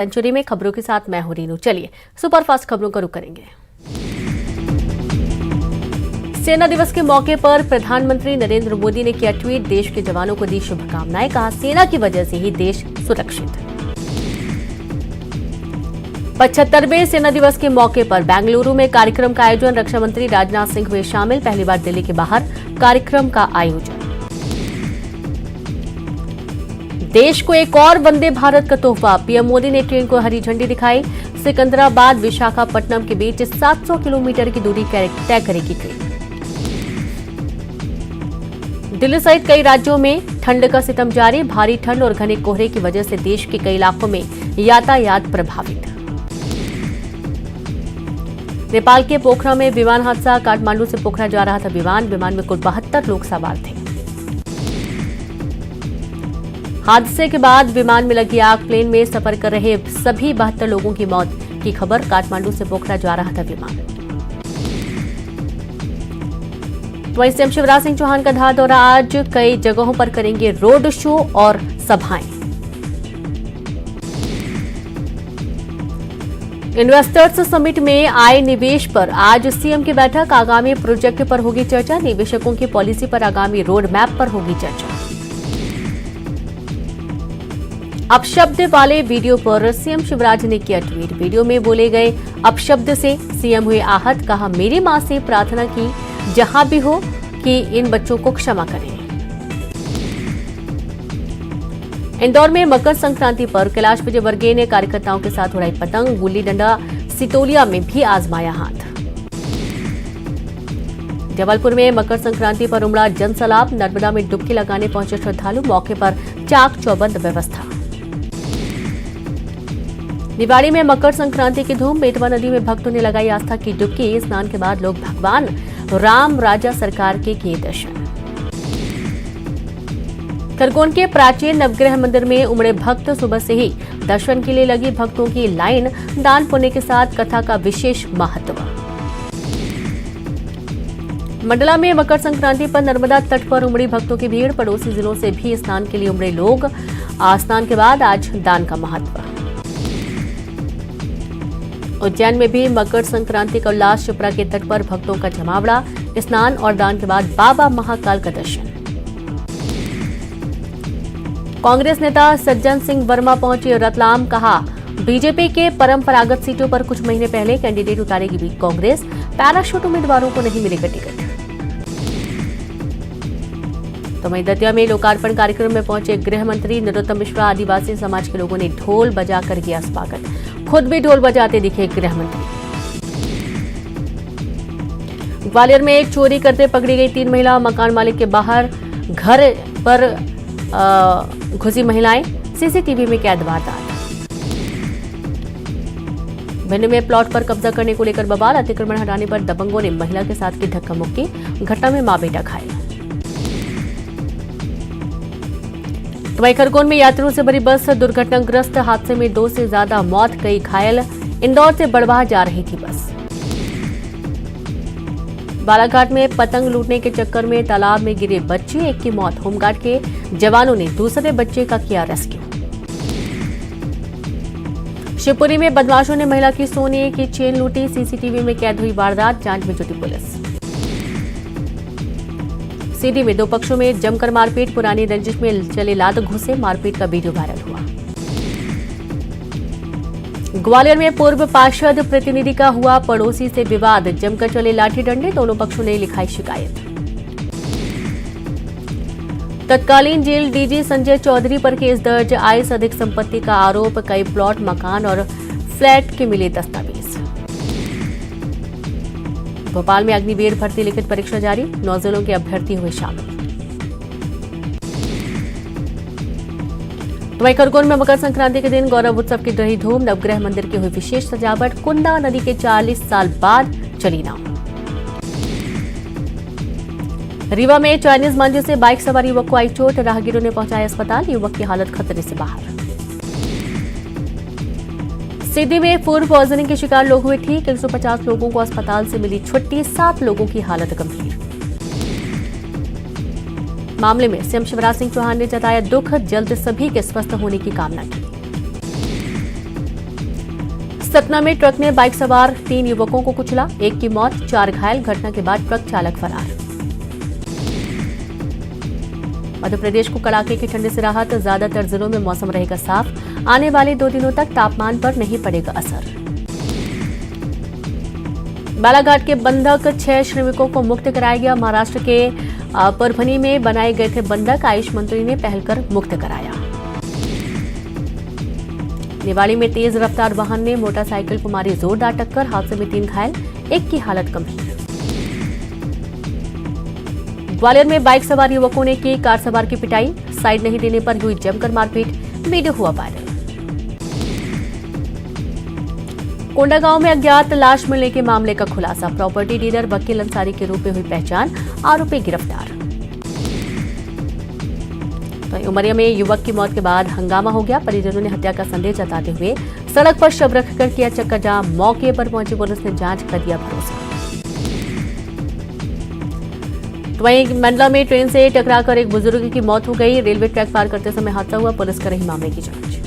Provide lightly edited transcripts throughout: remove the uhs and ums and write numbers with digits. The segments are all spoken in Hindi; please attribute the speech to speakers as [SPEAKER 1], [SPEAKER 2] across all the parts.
[SPEAKER 1] सेंचुरी में खबरों के साथ मैं हूं रीनू। चलिए सुपरफास्ट खबरों का रुख करेंगे। सेना दिवस के मौके पर प्रधानमंत्री नरेंद्र मोदी ने किया ट्वीट, देश के जवानों को दी शुभकामनाएं, कहा सेना की वजह से ही देश सुरक्षित। 75वें सेना दिवस के मौके पर बेंगलुरु में कार्यक्रम का आयोजन, रक्षा मंत्री राजनाथ सिंह हुए शामिल, पहली बार दिल्ली के बाहर कार्यक्रम का आयोजन। देश को एक और वंदे भारत का तोहफा, पीएम मोदी ने ट्रेन को हरी झंडी दिखाई। सिकंदराबाद विशाखापट्टनम के बीच 700 किलोमीटर की दूरी तय करेगी ट्रेन। दिल्ली सहित कई राज्यों में ठंड का सितम जारी, भारी ठंड और घने कोहरे की वजह से देश के कई इलाकों में यातायात प्रभावित। नेपाल के पोखरा में विमान हादसा, काठमांडू से पोखरा जा रहा था विमान में कुल 72 लोग सवार थे। हादसे के बाद विमान में लगी आग, प्लेन में सफर कर रहे सभी 72 लोगों की मौत की खबर, काठमांडू से पोखरा जा रहा था विमान। वहीं सीएम शिवराज सिंह चौहान का धार दौरा, आज कई जगहों पर करेंगे रोड शो और सभाएं। इन्वेस्टर्स समिट में आए निवेश पर आज सीएम की बैठक, आगामी प्रोजेक्ट पर होगी चर्चा, निवेशकों की पॉलिसी पर, आगामी रोड मैप पर होगी चर्चा। अपशब्द वाले वीडियो पर सीएम शिवराज ने किया ट्वीट, वीडियो में बोले गए अपशब्द से सीएम हुए आहत, कहा मेरी मां से प्रार्थना की जहां भी हो कि इन बच्चों को क्षमा करें। इंदौर में मकर संक्रांति पर कैलाश विजयवर्गीय ने कार्यकर्ताओं के साथ उड़ाई पतंग, गुल्ली डंडा, सितोलिया में भी आजमाया हाथ। जबलपुर में मकर संक्रांति पर उमड़ा जनसैलाब, नर्मदा में डुबकी लगाने पहुंचे श्रद्धालु, मौके पर चाक चौबंद व्यवस्था। निवाड़ी में मकर संक्रांति की धूम, बेतवा नदी में भक्तों ने लगाई आस्था की डुबकी, स्नान के बाद लोग भगवान राम राजा सरकार के किए दर्शन। खरगोन के प्राचीन नवग्रह मंदिर में उमड़े भक्त, सुबह से ही दर्शन के लिए लगी भक्तों की लाइन, दान पुण्य के साथ कथा का विशेष महत्व। मंडला में मकर संक्रांति पर नर्मदा तट पर उमड़ी भक्तों की भीड़, पड़ोसी जिलों से भी स्नान के लिए उमड़े लोग, स्नान के बाद आज दान का महत्व। उज्जैन में भी मकर संक्रांति का उल्लास, शिप्रा के तट पर भक्तों का जमावड़ा, स्नान और दान के बाद बाबा महाकाल का दर्शन। कांग्रेस नेता सज्जन सिंह वर्मा पहुंचे रतलाम, कहा बीजेपी के परंपरागत सीटों पर कुछ महीने पहले कैंडिडेट उतारेगी कांग्रेस, पैराशूट उम्मीदवारों को नहीं मिलेगा टिकट। तो वहीं दतिया में लोकार्पण कार्यक्रम में पहुंचे गृह मंत्री नरोत्तम मिश्रा, आदिवासी समाज के लोगों ने ढोल बजाकर किया स्वागत, खुद भी ढोल बजाते दिखे गृह मंत्री। ग्वालियर में एक चोरी करते पकड़ी गई 3 महिला, मकान मालिक के बाहर घर पर घुसी महिलाएं, सीसीटीवी में कैद वारदात। भिंड में प्लॉट पर कब्जा करने को लेकर बवाल, अतिक्रमण हटाने पर दबंगों ने महिला के साथ की धक्का मुक्की, घटना में मां बेटा घायल। वहीं खरगोन में यात्रियों से भरी बस दुर्घटनाग्रस्त, हादसे में 2 से ज्यादा मौत, कई घायल, इंदौर से बड़वाह जा रही थी बस। बालाघाट में पतंग लूटने के चक्कर में तालाब में गिरे बच्चे, एक की मौत, होमगार्ड के जवानों ने दूसरे बच्चे का किया रेस्क्यू। शिवपुरी में बदमाशों ने महिला की सोने की चेन लूटी, सीसीटीवी में कैद हुई वारदात, जांच में जुटी पुलिस। सीधी में 2 पक्षों में जमकर मारपीट, पुरानी रंजिश में चले लात घुसे, मारपीट का वीडियो वायरल हुआ। ग्वालियर में पूर्व पार्षद प्रतिनिधि का हुआ पड़ोसी से विवाद, जमकर चले लाठी डंडे, दोनों पक्षों ने लिखाई शिकायत। तत्कालीन जेल डीजी संजय चौधरी पर केस दर्ज, आय से अधिक संपत्ति का आरोप, कई प्लॉट, मकान और फ्लैट के मिले दस्तावेज। भोपाल में अग्निवीर भर्ती लिखित परीक्षा जारी, 9 जिलों के अभ्यर्थी हुए शामिल। वहीं खरगोन में मकर संक्रांति के दिन गौरव उत्सव की रही धूम, नवग्रह मंदिर की हुई विशेष सजावट, कुंदा नदी के 40 साल बाद चली नाव। रीवा में चाइनीज मांझे से बाइक सवार युवक को आई चोट, राहगीरों ने पहुंचाया अस्पताल, युवक की हालत खतरे से बाहर। सीधी में फूड पॉइजनिंग के शिकार लोग हुए ठीक, 150 लोगों को अस्पताल से मिली छुट्टी, 7 लोगों की हालत गंभीर। मामले में सीएम शिवराज सिंह चौहान ने जताया दुख, जल्द सभी के स्वस्थ होने की कामना की। सतना में ट्रक ने बाइक सवार 3 युवकों को कुचला, एक की मौत, 4 घायल। घटना के बाद ट्रक चालक फरार। मध्य प्रदेश को कड़ाके की ठंड से राहत, ज्यादातर जिलों में मौसम रहेगा साफ। आने वाले 2 दिनों तक तापमान पर नहीं पड़ेगा असर। बालाघाट के बंधक 6 श्रमिकों को मुक्त कराया गया। महाराष्ट्र के परभनी में बनाए गए थे बंधक, आयुष मंत्री ने पहल कर मुक्त कराया। निवाड़ी में तेज रफ्तार वाहन ने मोटरसाइकिल को मारी जोरदार टक्कर, हादसे में 3 घायल, एक की हालत गंभीर। ग्वालियर में बाइक सवार युवकों ने की कार सवार की पिटाई, साइड नहीं देने पर हुई जमकर मारपीट, वीडियो हुआ वायरल। कोंडागांव में अज्ञात लाश मिलने के मामले का खुलासा, प्रॉपर्टी डीलर वकील अंसारी के रूप में हुई पहचान, आरोपी गिरफ्तार। तो उमरिया में युवक की मौत के बाद हंगामा हो गया, परिजनों ने हत्या का संदेह जताते हुए सड़क पर शव रखकर किया चक्का जाम। मौके पर पहुंची पुलिस ने जांच कर दिया भरोसा। वहीं मंडला में ट्रेन से टकराकर एक बुजुर्ग की मौत हो गई, रेलवे ट्रैक पार करते समय हादसा हुआ, पुलिस कर रही मामले की जांच।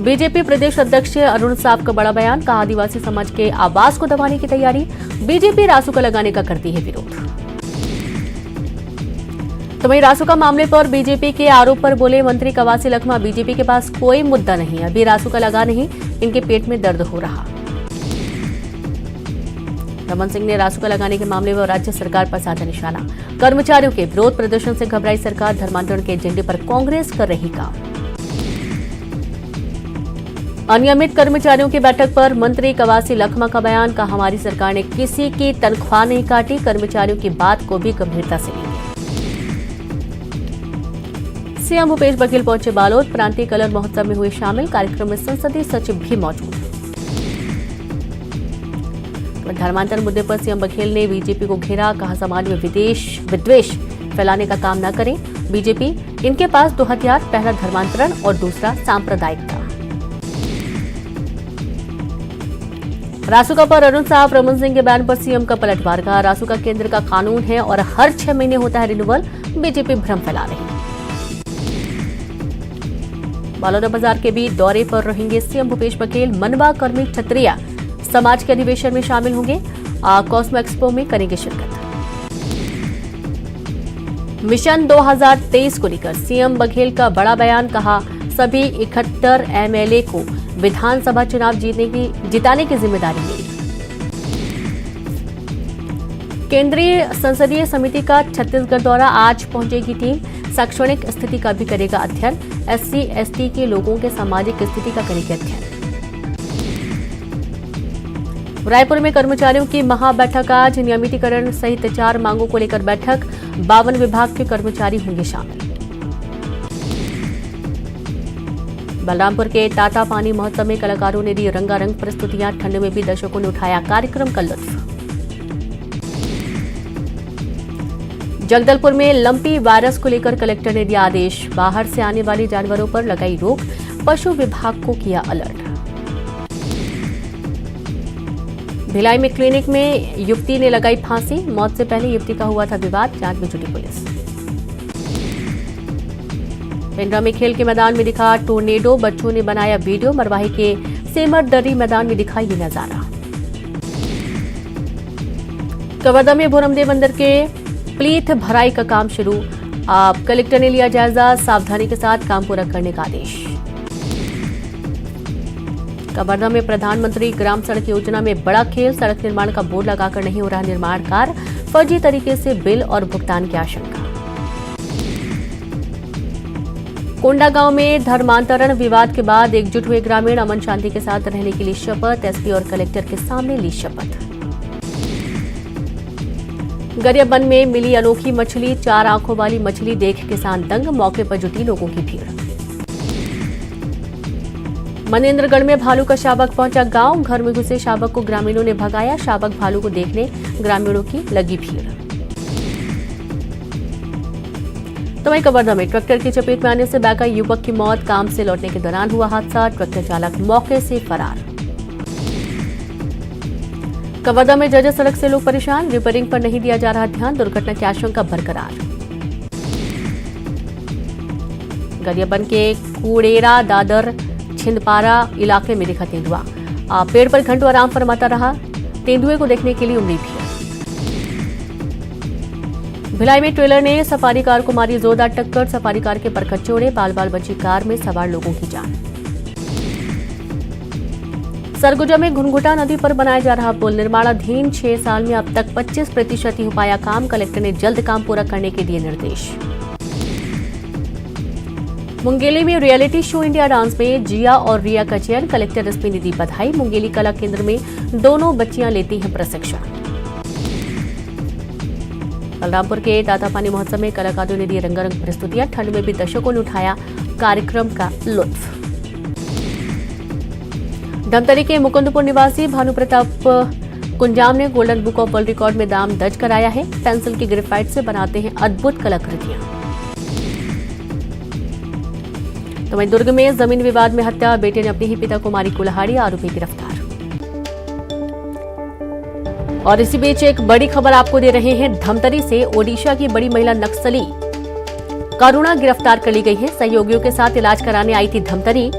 [SPEAKER 1] बीजेपी प्रदेश अध्यक्ष अरुण साव का बड़ा बयान, कहा आदिवासी समाज के आवास को दबाने की तैयारी, बीजेपी रासुका लगाने का करती है विरोध। तो वहीं रासुका मामले पर बीजेपी के आरोप पर बोले मंत्री कवासी लखमा, बीजेपी के पास कोई मुद्दा नहीं, अभी रासुका लगा नहीं, इनके पेट में दर्द हो रहा। रमन सिंह ने रासुका लगाने के मामले में राज्य सरकार पर साधा निशाना, कर्मचारियों के विरोध प्रदर्शन से घबराई सरकार, धर्मांतरण के एजेंडे पर कांग्रेस कर रही काम। अनियमित कर्मचारियों की बैठक पर मंत्री कवासी लखमा का बयान, कहा हमारी सरकार ने किसी की तनख्वाह नहीं काटी, कर्मचारियों की बात को भी गंभीरता से लेंगे। सीएम भूपेश बघेल पहुंचे बालोद, प्रांतीय कलर महोत्सव में हुए शामिल, कार्यक्रम में संसदीय सचिव भी मौजूद। धर्मांतरण मुद्दे पर सीएम बघेल ने बीजेपी को घेरा, कहा समाज में विद्वेष फैलाने का काम न करें, बीजेपी इनके पास 2 हथियार, पहला धर्मांतरण और दूसरा सांप्रदायिकता। रासुका पर अरुण साव, रमन सिंह के बयान पर सीएम का पलटवार, कहा रासुका केंद्र का कानून है और हर 6 महीने होता है रिन्यूअल, बीजेपी भ्रम फैला रही। बालोद बाजार के भी दौरे पर रहेंगे सीएम भूपेश बघेल, मनवा कर्मी क्षत्रिय समाज के अधिवेशन में शामिल होंगे, कॉस्मो एक्सपो में करेंगे शिरकत। मिशन 2023 को लेकर सीएम बघेल का बड़ा बयान, कहा सभी 71 एमएलए को विधानसभा चुनाव जिताने की जिम्मेदारी मिली। केंद्रीय संसदीय समिति का छत्तीसगढ़ दौरा, आज पहुंचेगी टीम, शैक्षणिक स्थिति का भी करेगा अध्ययन, एससी एसटी के लोगों के सामाजिक स्थिति का करेगी अध्ययन। रायपुर में कर्मचारियों की महाबैठक आज, नियमितीकरण सहित 4 मांगों को लेकर बैठक, 52 विभाग के कर्मचारी होंगे शामिल। बलरामपुर के टाटा पानी महोत्सव में कलाकारों ने दी रंगारंग प्रस्तुतियां, ठंड में भी दर्शकों ने उठाया कार्यक्रम का लुत्फ। जगदलपुर में लंपी वायरस को लेकर कलेक्टर ने दिया आदेश, बाहर से आने वाले जानवरों पर लगाई रोक, पशु विभाग को किया अलर्ट। भिलाई में क्लिनिक में युवती ने लगाई फांसी, मौत से पहले युवती का हुआ था विवाद, जांच में जुटी पुलिस। पेंड्रा में खेल के मैदान में दिखा टोर्नेडो, बच्चों ने बनाया वीडियो, मरवाही के सेमरदर्री मैदान में दिखा ये नजारा। कवर्धा में भोरमदेव मंदिर के प्लीथ भराई का काम शुरू, कलेक्टर ने लिया जायजा, सावधानी के साथ काम पूरा करने का आदेश। कवर्धा में प्रधानमंत्री ग्राम सड़क योजना में बड़ा खेल, सड़क निर्माण का बोर्ड लगाकर नहीं हो रहा निर्माण कार्य, फर्जी तरीके से बिल और भुगतान की आशंका। कोंडागांव में धर्मांतरण विवाद के बाद एकजुट हुए ग्रामीण, अमन शांति के साथ रहने के लिए शपथ, एसपी और कलेक्टर के सामने ली शपथ। गरियाबंद में मिली अनोखी मछली, 4 आंखों वाली मछली देख किसान दंग, मौके पर जुटी लोगों की भीड़। मनेन्द्रगढ़ में भालू का शावक पहुंचा गांव, घर में घुसे शावक को ग्रामीणों ने भगाया, शावक भालू को देखने ग्रामीणों की लगी भीड़। तो वहीं कवर्धा में ट्रैक्टर की चपेट में आने से बहका युवक की मौत, काम से लौटने के दौरान हुआ हादसा, ट्रैक्टर चालक मौके से फरार। कवर्धा में जर्जर सड़क से लोग परेशान, रिपेयरिंग पर नहीं दिया जा रहा ध्यान, दुर्घटना की आशंका बरकरार। गरियाबंद के कूड़ेरा दादर छिंदपारा इलाके में दिखा तेंदुआ। पेड़ पर घंटों आराम फरमाता रहा। तेंदुए को देखने के लिए उमड़ी भी। भिलाई में ट्रेलर ने सफारी कार को मारी जोरदार टक्कर। सफारी कार के परखच्चे उड़े। बाल बाल बची कार में सवार लोगों की जान। सरगुजा में घुनघुटा नदी पर बनाया जा रहा पुल निर्माणाधीन। 6 साल में अब तक 25% ही हो पाया काम। कलेक्टर ने जल्द काम पूरा करने के दिए निर्देश। मुंगेली में रियलिटी शो इंडिया डांस में जिया और रिया का चयन। कलेक्टर एसपी ने दी बधाई। मुंगेली कला केंद्र में दोनों बच्चियां लेती हैं प्रशिक्षण। बलरामपुर के दातापानी महोत्सव में कलाकारों ने दी रंगारंग प्रस्तुतियां। ठंड में भी दर्शकों ने उठाया कार्यक्रम का लुत्फ। धमतरी के मुकुंदपुर निवासी भानु प्रताप कुंजाम ने golden book of world record में नाम दर्ज कराया है। पेंसिल की ग्रेफाइट से बनाते हैं अद्भुत कलाकृतियां। तो वहीं दुर्ग में जमीन विवाद में हत्या। बेटे ने अपने ही पिता को मारी कुल्हाड़ी। आरोपी गिरफ्तार। और इसी बीच एक बड़ी खबर आपको दे रहे हैं। धमतरी से ओडिशा की बड़ी महिला नक्सली करुणा गिरफ्तार कर ली गई है। सहयोगियों के साथ इलाज कराने आई थी धमतरी।